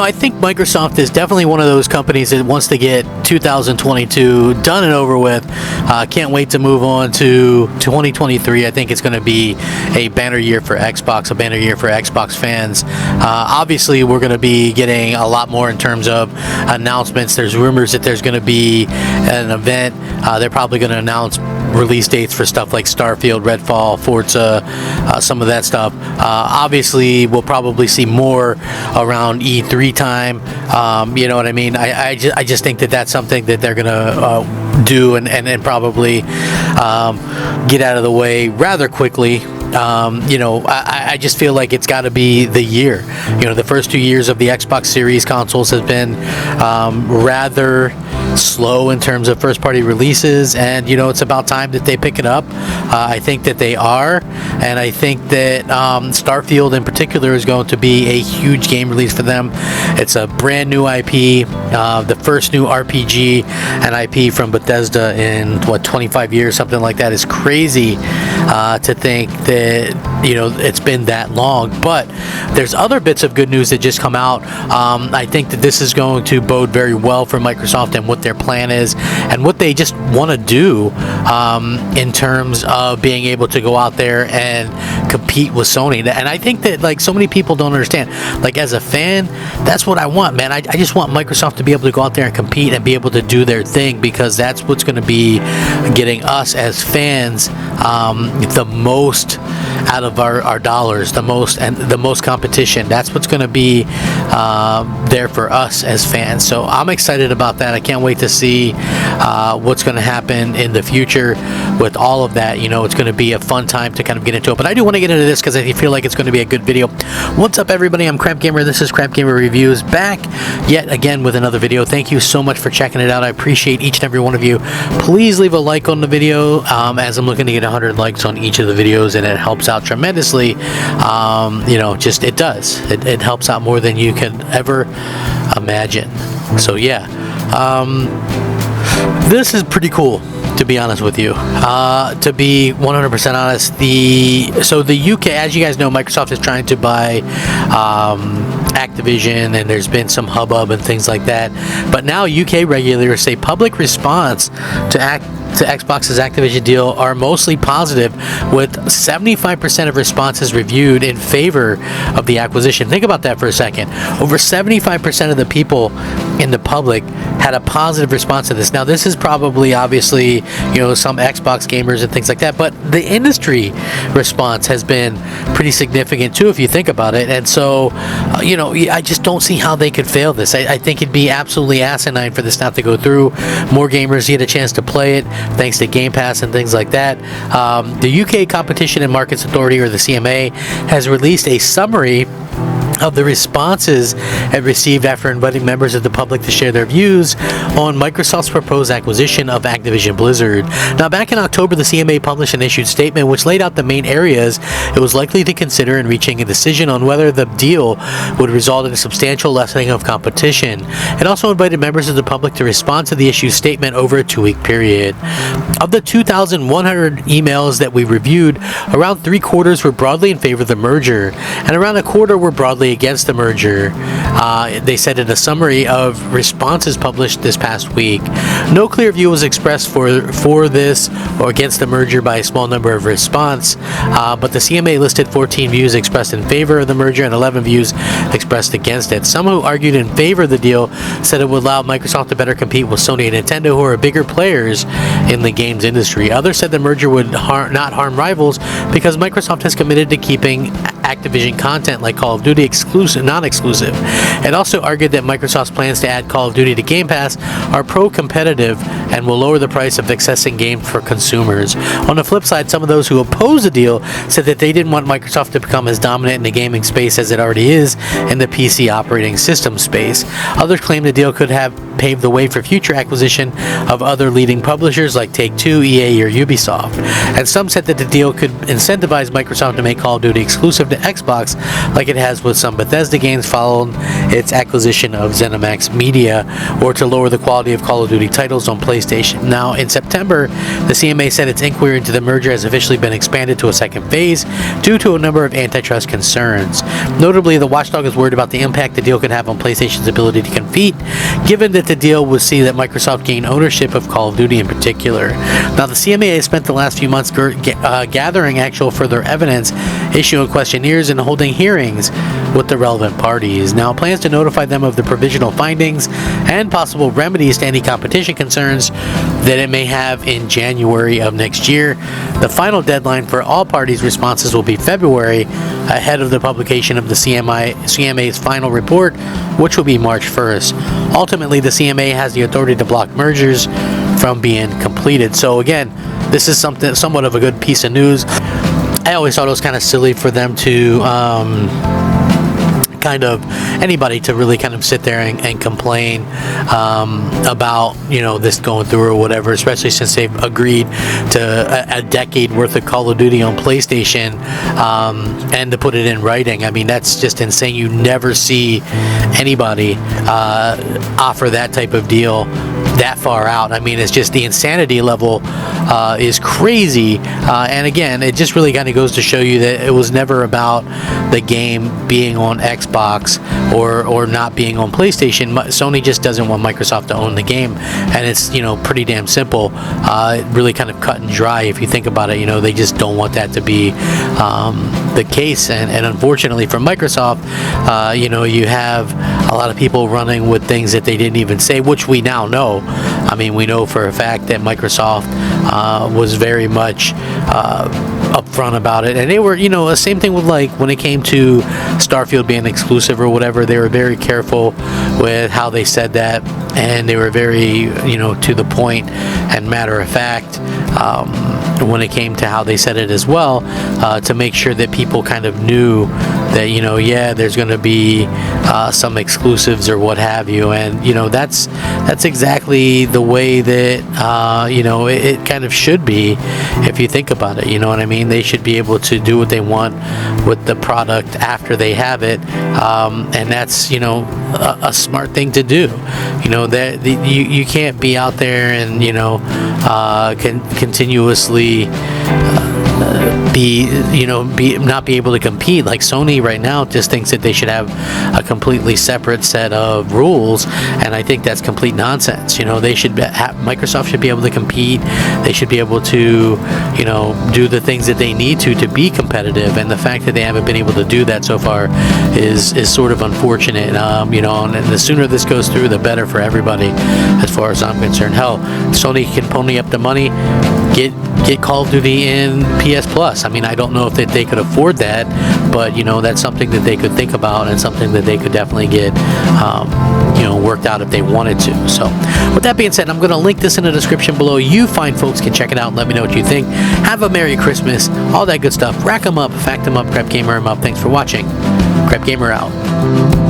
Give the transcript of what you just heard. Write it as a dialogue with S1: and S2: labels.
S1: I think Microsoft is definitely one of those companies that wants to get 2022 done and over with. Can't wait to move on to 2023. I think it's going to be a banner year for Xbox, a banner year for Xbox fans. Obviously, we're going to be getting a lot more in terms of announcements. There's rumors that there's going to be an event. They're probably going to announce release dates for stuff like Starfield, Redfall, Forza, some of that stuff. Obviously, we'll probably see more around E3 time. You know what I mean? I just think that that's something that they're gonna do and probably get out of the way rather quickly. I just feel like it's got to be the year. The first 2 years of the Xbox Series consoles has been rather slow in terms of first-party releases, and it's about time that they pick it up. I think that they are, and I think that Starfield in particular is going to be a huge game release for them. It's a brand new IP, the first new RPG and IP from Bethesda in 25 years, something like that. Is crazy to think that it's been that long. But there's other bits of good news that just come out. I think that this is going to bode very well for Microsoft and what their plan is and what they just want to do in terms of being able to go out there and compete with Sony. And I think that so many people don't understand. As a fan, that's what I want, man. I just want Microsoft to be able to go out there and compete and be able to do their thing, because that's what's going to be getting us as fans the most out of our dollars, the most competition. That's what's going to be there for us as fans. So I'm excited about that. I can't wait to see what's going to happen in the future with all of that. It's going to be a fun time to kind of get into it. But I do want to get into this because I feel like it's going to be a good video. What's up, everybody? I'm Crap Gamer. This is Crap Gamer Reviews, back yet again with another video. Thank you so much for checking it out. I appreciate each and every one of you. Please leave a like on the video, as I'm looking to get 100 likes on each of the videos, and it helps out tremendously. It does. It helps out more than you can ever imagine. So yeah, this is pretty cool, to be honest with you. To be 100% honest, the UK, as you guys know, Microsoft is trying to buy Activision, and there's been some hubbub and things like that. But now UK regulators say public response to Xbox's Activision deal are mostly positive, with 75% of responses reviewed in favor of the acquisition. Think about that for a second. Over 75% of the people in the public had a positive response to this. Now, this is probably, obviously, some Xbox gamers and things like that, but the industry response has been pretty significant too, if you think about it. And so, I just don't see how they could fail this. I think it'd be absolutely asinine for this not to go through. More gamers get a chance to play it thanks to Game Pass and things like that. The UK Competition and Markets Authority, or the CMA, has released a summary of the responses it received after inviting members of the public to share their views on Microsoft's proposed acquisition of Activision Blizzard. Now, back in October, the CMA published an issued statement which laid out the main areas it was likely to consider in reaching a decision on whether the deal would result in a substantial lessening of competition. It also invited members of the public to respond to the issued statement over a 2-week period. Of the 2,100 emails that we reviewed, around 3/4 were broadly in favor of the merger, and around 1/4 were broadly against the merger. They said in a summary of responses published this past week. No clear view was expressed for this or against the merger by a small number of response, but the CMA listed 14 views expressed in favor of the merger and 11 views expressed against it. Some who argued in favor of the deal said it would allow Microsoft to better compete with Sony and Nintendo, who are bigger players in the games industry. Others said the merger would not harm rivals because Microsoft has committed to keeping Activision content like Call of Duty non-exclusive. It also argued that Microsoft's plans to add Call of Duty to Game Pass are pro-competitive and will lower the price of accessing games for consumers. On the flip side, some of those who oppose the deal said that they didn't want Microsoft to become as dominant in the gaming space as it already is in the PC operating system space. Others claim the deal could have paved the way for future acquisition of other leading publishers like Take-Two, EA, or Ubisoft. And some said that the deal could incentivize Microsoft to make Call of Duty exclusive to Xbox, like it has with some Bethesda games following its acquisition of ZeniMax Media, or to lower the quality of Call of Duty titles on PlayStation. Now, in September, the CMA said its inquiry into the merger has officially been expanded to a second phase due to a number of antitrust concerns. Notably, the watchdog is worried about the impact the deal could have on PlayStation's ability to compete, given that the deal would see that Microsoft gain ownership of Call of Duty in particular. Now, the CMA has spent the last few months gathering actual further evidence, issuing questionnaires and holding hearings with the relevant parties. Now, plans to notify them of the provisional findings and possible remedies to any competition concerns that it may have in January of next year. The final deadline for all parties' responses will be February, ahead of the publication of the CMA's final report, which will be March 1st. Ultimately, the CMA has the authority to block mergers from being completed. So again, this is somewhat of a good piece of news. I always thought it was kind of silly for them to anybody to really kind of sit there and complain about, you know, this going through or whatever, especially since they've agreed to a decade worth of Call of Duty on PlayStation, and to put it in writing. I mean, that's just insane. You never see anybody offer that type of deal that far out. I mean, it's just the insanity level is crazy, and again, it just really kind of goes to show you that it was never about the game being on Xbox or not being on PlayStation. Sony just doesn't want Microsoft to own the game, and it's, you know, pretty damn simple. Really kind of cut and dry if you think about it. You know, they just don't want that to be the case, and unfortunately for Microsoft, you know, you have a lot of people running with things that they didn't even say, which we now know. I mean, we know for a fact that Microsoft was very much upfront about it, and they were, you know, the same thing with, like, when it came to Starfield being exclusive or whatever, they were very careful with how they said that, and they were very, you know, to the point and matter of fact when it came to how they said it as well, to make sure that people kind of knew that, you know, yeah, there's going to be some exclusives or what have you, and, you know, that's exactly the way that you know, it kind of should be if you think about it. You know what I mean? They should be able to do what they want with the product after they have it, and that's, you know, a smart thing to do. You know, that you can't be out there and, you know, continuously not be able to compete. Like Sony right now just thinks that they should have a completely separate set of rules, and I think that's complete nonsense. You know, they should Microsoft should be able to compete. They should be able to, you know, do the things that they need to be competitive, and the fact that they haven't been able to do that so far is sort of unfortunate. You know, and the sooner this goes through, the better for everybody, as far as I'm concerned. Hell, Sony can pony up the money, get Call of Duty in PS Plus. I mean, I don't know if they could afford that, but, you know, that's something that they could think about, and something that they could definitely get, you know, worked out if they wanted to. So, with that being said, I'm going to link this in the description below. You fine folks can check it out and let me know what you think. Have a Merry Christmas, all that good stuff. Rack 'em up, fact 'em up, Crap Gamer 'em up. Thanks for watching. Crap Gamer out.